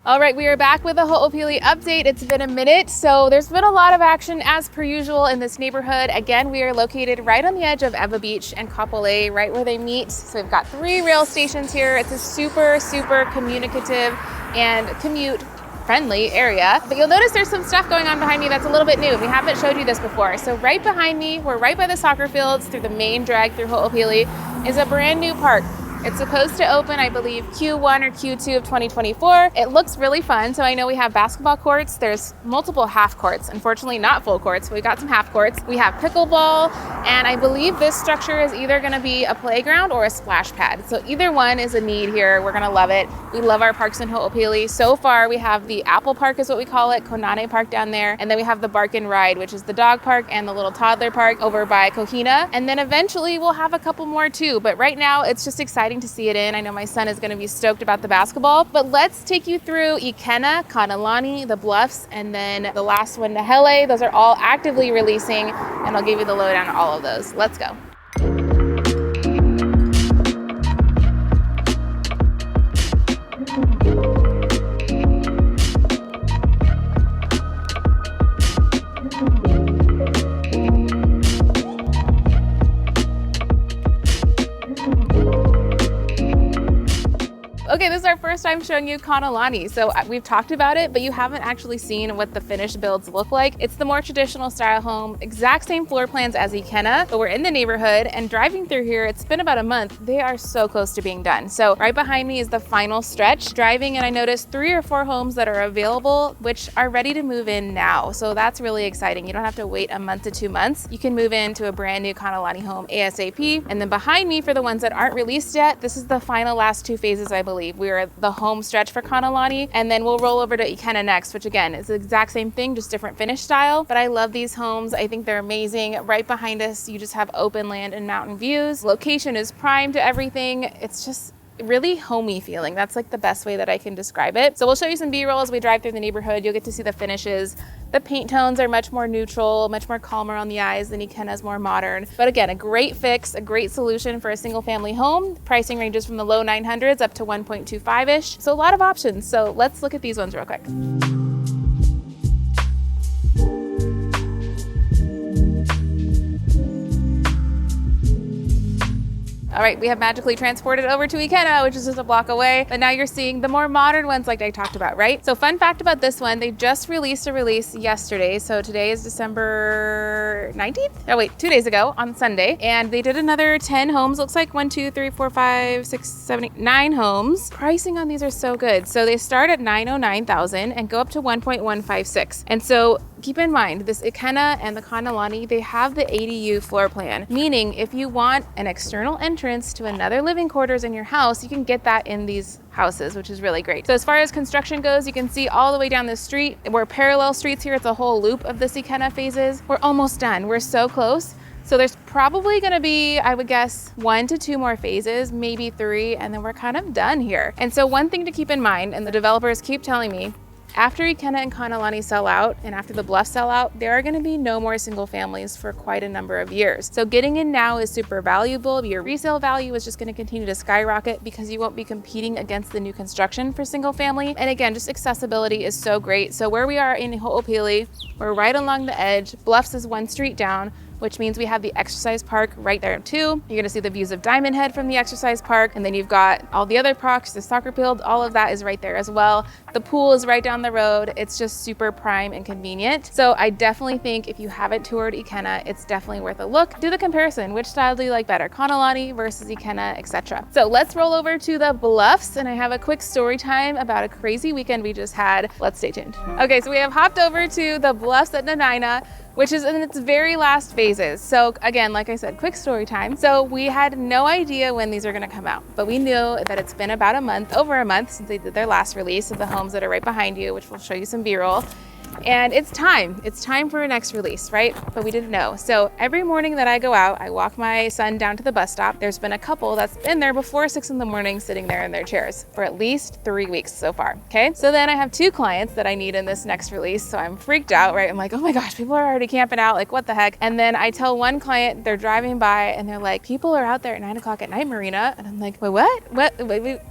All right, we are back with a hoopili update. It's been a minute, so there's been a lot of action as per usual in this neighborhood. Again, we are located right on the edge of Eva Beach and Kapolei, right where they meet. So we've got 3 rail stations here. It's a super, super communicative and commute friendly area. But you'll notice there's some stuff going on behind me that's a little bit new. We haven't showed you this before. So right behind me, we're right by the soccer fields through the main drag through Ho'opili, is a brand new park. It's supposed to open, I believe, Q1 or Q2 of 2024. It looks really fun. So I know we have basketball courts. There's multiple half courts. Unfortunately, not full courts. We got some half courts. We have pickleball, and I believe this structure is either going to be a playground or a splash pad. So either one is a need here. We're going to love it. We love our parks in Ho'opili. So far, we have the Apple Park is what we call it, Konane Park down there. And then we have the Bark and Ride, which is the dog park and the little toddler park over by Kohina. And then eventually we'll have a couple more too. But right now, it's just exciting to see it in. I know my son is going to be stoked about the basketball, but let's take you through Ikena, Kanalani, the Bluffs, and then the last one, Nahele. Those are all actively releasing, and I'll give you the lowdown on all of those. Let's go. Okay, this is our first time showing you Kanalani. So we've talked about it, but you haven't actually seen what the finished builds look like. It's the more traditional style home, exact same floor plans as Ikena, but we're in the neighborhood and driving through here, it's been about a month. They are so close to being done. So right behind me is the final stretch. Driving, and I noticed 3 or 4 homes that are available, which are ready to move in now. So that's really exciting. You don't have to wait a month to 2 months. You can move into a brand new Kanalani home ASAP. And then behind me, for the ones that aren't released yet, this is the final last 2 phases, I believe. We're at the home stretch for Kanalani, and then we'll roll over to Ikena next, which again is the exact same thing, just different finish style. But I love these homes. I think they're amazing. Right behind us, you just have open land and mountain views. Location is prime to everything. It's just really homey feeling. That's like the best way that I can describe it. So we'll show you some B-roll as we drive through the neighborhood. You'll get to see the finishes. The paint tones are much more neutral, much more calmer on the eyes than Ikena's more modern. But again, a great fix, a great solution for a single family home. Pricing ranges from the low 900s up to 1.25-ish. So a lot of options. So let's look at these ones real quick. All right, we have magically transported over to Ikena, which is just a block away. But now you're seeing the more modern ones like I talked about, right? So fun fact about this one, they just released a release yesterday. So today is December 19th? Oh wait, 2 days ago on Sunday. And they did another 10 homes. Looks like 1, 2, 3, 4, 5, 6, 7, 8, 9 homes. Pricing on these are so good. So they start at $909,000 and go up to 1.156. And so keep in mind, this Ikena and the Kanalani, they have the ADU floor plan, meaning if you want an external entrance to another living quarters in your house, you can get that in these houses, which is really great. So as far as construction goes, you can see all the way down the street. We're parallel streets here. It's a whole loop of this Ikena phases. We're almost done. We're so close. So there's probably going to be, I would guess, 1 to 2 more phases, maybe 3, and then we're kind of done here. And so one thing to keep in mind, and the developers keep telling me, after Ikena and Kanalani sell out and after the Bluffs sell out, there are going to be no more single families for quite a number of years. So getting in now is super valuable. Your resale value is just going to continue to skyrocket because you won't be competing against the new construction for single family. And again, just accessibility is so great. So where we are in Ho'opili, we're right along the edge. Bluffs is 1 street down, which means we have the exercise park right there too. You're gonna see the views of Diamond Head from the exercise park, and then you've got all the other parks, the soccer field, all of that is right there as well. The pool is right down the road. It's just super prime and convenient. So I definitely think if you haven't toured Ikena, it's definitely worth a look. Do the comparison. Which style do you like better? Kanalani versus Ikena, etc. So let's roll over to the Bluffs, and I have a quick story time about a crazy weekend we just had. Let's stay tuned. Okay, so we have hopped over to the Bluffs at Nanaina, which is in its very last phases. So again, like I said, quick story time. So we had no idea when these are gonna come out, but we knew that it's been about a month, over a month since they did their last release of the homes that are right behind you, which will show you some B-roll. And it's time for a next release, right? But we didn't know. So every morning that I go out, I walk my son down to the bus stop. There's been a couple that's been there before 6 in the morning sitting there in their chairs for at least 3 weeks so far, okay? So then I have 2 clients that I need in this next release. So I'm freaked out, right? I'm like, oh my gosh, people are already camping out. Like, what the heck? And then I tell one client, they're driving by and they're like, people are out there at 9 o'clock at night, Marina. And I'm like, wait, what?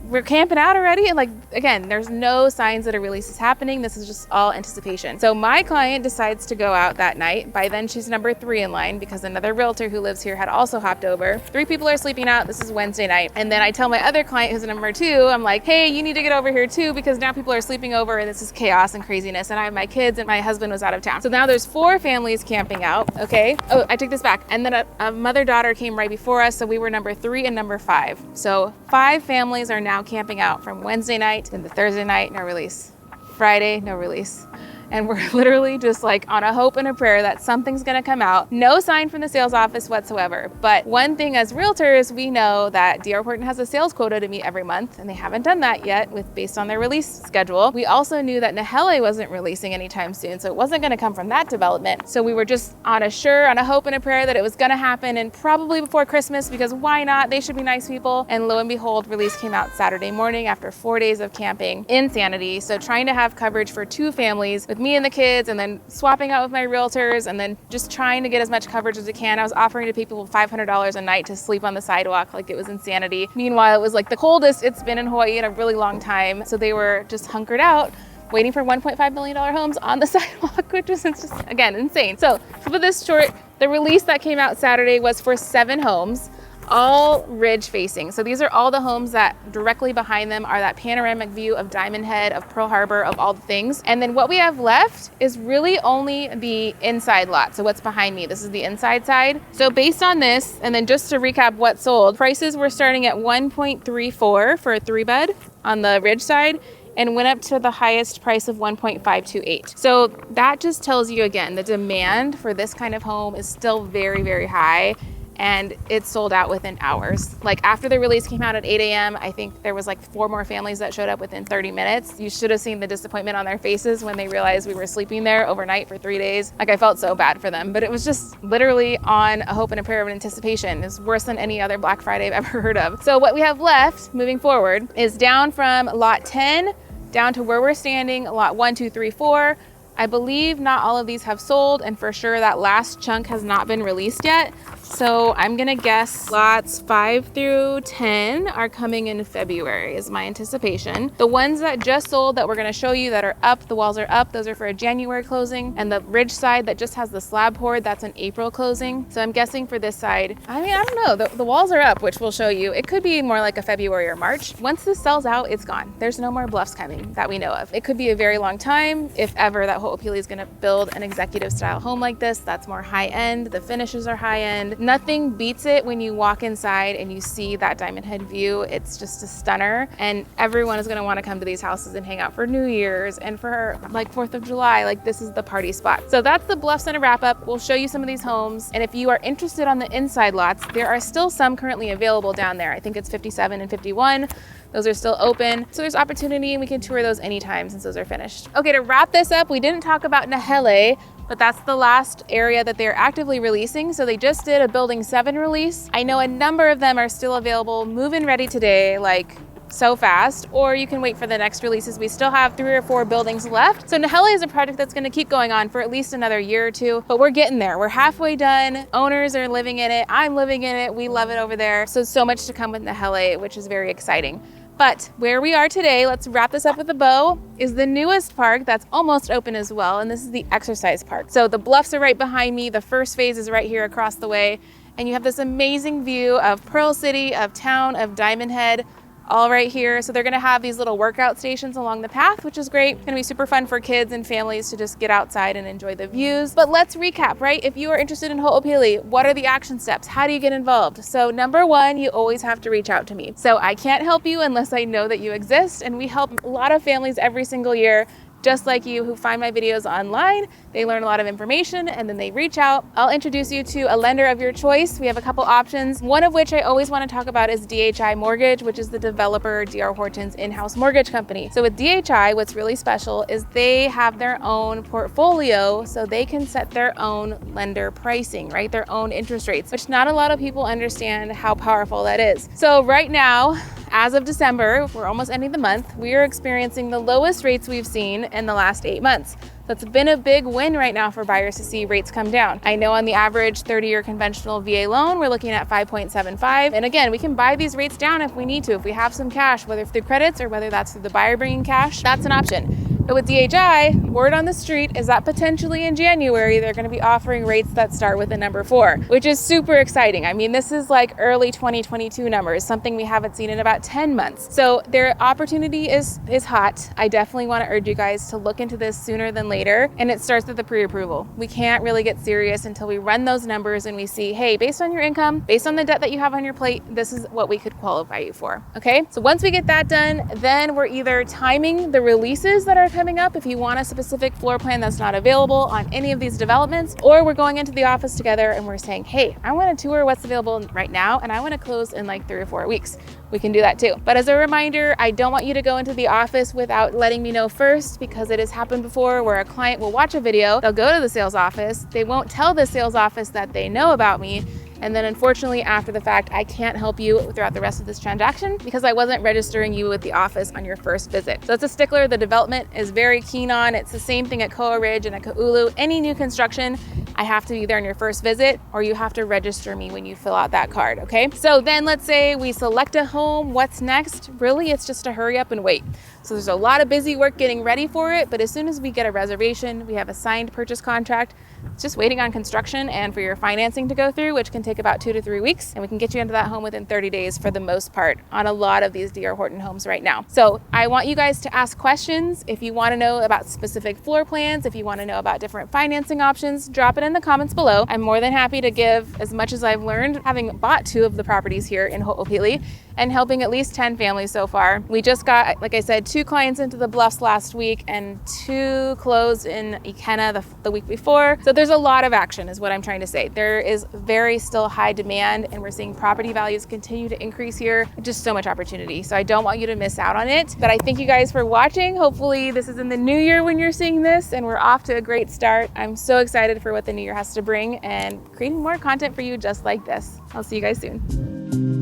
We're camping out already? And like, again, there's no signs that a release is happening. This is just all anticipation. So my client decides to go out that night. By then she's number 3 in line because another realtor who lives here had also hopped over. 3 people are sleeping out. This is Wednesday night. And then I tell my other client who's number 2, I'm like, hey, you need to get over here too because now people are sleeping over and this is chaos and craziness. And I have my kids and my husband was out of town. So now there's 4 families camping out, okay? Oh, I take this back. And then a mother-daughter came right before us. So we were number 3 and number 5. So 5 families are now camping out from Wednesday night into Thursday night, no release. Friday, no release. And we're literally just like on a hope and a prayer that something's gonna come out. No sign from the sales office whatsoever. But one thing as realtors, we know that D.R. Horton has a sales quota to meet every month, and they haven't done that yet based on their release schedule. We also knew that Nahele wasn't releasing anytime soon, so it wasn't gonna come from that development. So we were just on a hope and a prayer that it was gonna happen and probably before Christmas because why not? They should be nice people. And lo and behold, release came out Saturday morning after 4 days of camping. Insanity. So trying to have coverage for 2 families with me and the kids and then swapping out with my realtors and then just trying to get as much coverage as I can. I was offering to people $500 a night to sleep on the sidewalk. Like, it was insanity. Meanwhile, it was like the coldest it's been in Hawaii in a really long time. So they were just hunkered out waiting for $1.5 million homes on the sidewalk, which was just, again, insane. So to put this short, the release that came out Saturday was for 7 homes, all ridge facing. So these are all the homes that directly behind them are that panoramic view of Diamond Head, of Pearl Harbor, of all the things. And then what we have left is really only the inside lot. So what's behind me, this is the inside side. So based on this, and then just to recap what sold, prices were starting at 1.34 for a 3-bed on the ridge side and went up to the highest price of 1.528. So that just tells you again, the demand for this kind of home is still very, very high. And it sold out within hours. Like, after the release came out at 8 a.m., I think there was like 4 more families that showed up within 30 minutes. You should have seen the disappointment on their faces when they realized we were sleeping there overnight for 3 days. Like, I felt so bad for them, but it was just literally on a hope and a prayer of anticipation. It's worse than any other Black Friday I've ever heard of. So what we have left moving forward is down from lot 10 down to where we're standing, lot 1, 2, 3, 4. I believe not all of these have sold, and for sure that last chunk has not been released yet. So I'm gonna guess lots 5 through 10 are coming in February is my anticipation. The ones that just sold that we're gonna show you that are up, the walls are up, those are for a January closing. And the ridge side that just has the slab poured, that's an April closing. So I'm guessing for this side, I mean, I don't know, the walls are up, which we'll show you. It could be more like a February or March. Once this sells out, it's gone. There's no more Bluffs coming that we know of. It could be a very long time, if ever, that hoopili is gonna build an executive style home like this. That's more high end, the finishes are high end. Nothing beats it when you walk inside and you see that Diamond Head view. It's just a stunner, and everyone is going to want to come to these houses and hang out for New Year's and for like 4th of July. Like, this is the party spot. So that's the Bluffs Center wrap up. We'll show you some of these homes, and if you are interested on the inside lots, there are still some currently available down there. I think it's 57 and 51. Those are still open. So there's opportunity, and we can tour those anytime since those are finished. Okay, to wrap this up, we didn't talk about Nahele, but that's the last area that they're actively releasing. So they just did a Building 7 release. I know a number of them are still available, move-in ready today, like so fast, or you can wait for the next releases. We still have 3 or 4 buildings left. So Nahele is a project that's gonna keep going on for at least another year or 2, but we're getting there. We're halfway done. Owners are living in it. I'm living in it. We love it over there. So much to come with Nahele, which is very exciting. But where we are today, let's wrap this up with a bow, is the newest park that's almost open as well, and this is the exercise park. So the Bluffs are right behind me, the first phase is right here across the way, and you have this amazing view of Pearl City, of town, of Diamond Head, all right here. So they're gonna have these little workout stations along the path, which is great. Gonna be super fun for kids and families to just get outside and enjoy the views. But let's recap, right? If you are interested in hoopili, what are the action steps? How do you get involved? So number 1, you always have to reach out to me. So I can't help you unless I know that you exist, and we help a lot of families every single year just like you who find my videos online. They learn a lot of information and then they reach out. I'll introduce you to a lender of your choice. We have a couple options, one of which I always want to talk about is DHI Mortgage, which is the developer D.R. Horton's in-house mortgage company. So with DHI, what's really special is they have their own portfolio, so they can set their own lender pricing, right? Their own interest rates, which not a lot of people understand how powerful that is. So right now, as of December, we're almost ending the month, we are experiencing the lowest rates we've seen in the last 8 months. So it's been a big win right now for buyers to see rates come down. I know on the average 30-year conventional VA loan, we're looking at 5.75. And again, we can buy these rates down if we need to, if we have some cash, whether through credits or whether that's through the buyer bringing cash, that's an option. But with DHI, word on the street is that potentially in January, they're going to be offering rates that start with the number 4, which is super exciting. I mean, this is like early 2022 numbers, something we haven't seen in about 10 months. So their opportunity is hot. I definitely want to urge you guys to look into this sooner than later. And it starts with the pre-approval. We can't really get serious until we run those numbers and we see, hey, based on your income, based on the debt that you have on your plate, this is what we could qualify you for. Okay. So once we get that done, then we're either timing the releases that are coming up if you want a specific floor plan that's not available on any of these developments, or we're going into the office together and we're saying, hey, I want to tour what's available right now and I want to close in like 3 or 4 weeks. We can do that too. But as a reminder, I don't want you to go into the office without letting me know first, because it has happened before where a client will watch a video, they'll go to the sales office, they won't tell the sales office that they know about me, and then unfortunately after the fact, I can't help you throughout the rest of this transaction because I wasn't registering you with the office on your first visit. So it's a stickler the development is very keen on. It's the same thing at Koa Ridge and at Ka'ulu. Any new construction, I have to be there on your first visit, or you have to register me when you fill out that card, okay? So then let's say we select a home, what's next? Really, it's just to hurry up and wait. So there's a lot of busy work getting ready for it, but as soon as we get a reservation, we have a signed purchase contract, it's just waiting on construction and for your financing to go through, which can take about 2 to 3 weeks, and we can get you into that home within 30 days for the most part on a lot of these D.R. Horton homes right now. So I want you guys to ask questions. If you want to know about specific floor plans, if you want to know about different financing options, drop it in the comments below. I'm more than happy to give as much as I've learned, having bought 2 of the properties here in Ho'opili and helping at least 10 families so far. We just got, like I said, 2 clients into the Bluffs last week and 2 closed in Ikena the week before. So there's a lot of action is what I'm trying to say. There is very still high demand and we're seeing property values continue to increase here. Just so much opportunity. So I don't want you to miss out on it. But I thank you guys for watching. Hopefully this is in the new year when you're seeing this and we're off to a great start. I'm so excited for what the new year has to bring and creating more content for you just like this. I'll see you guys soon.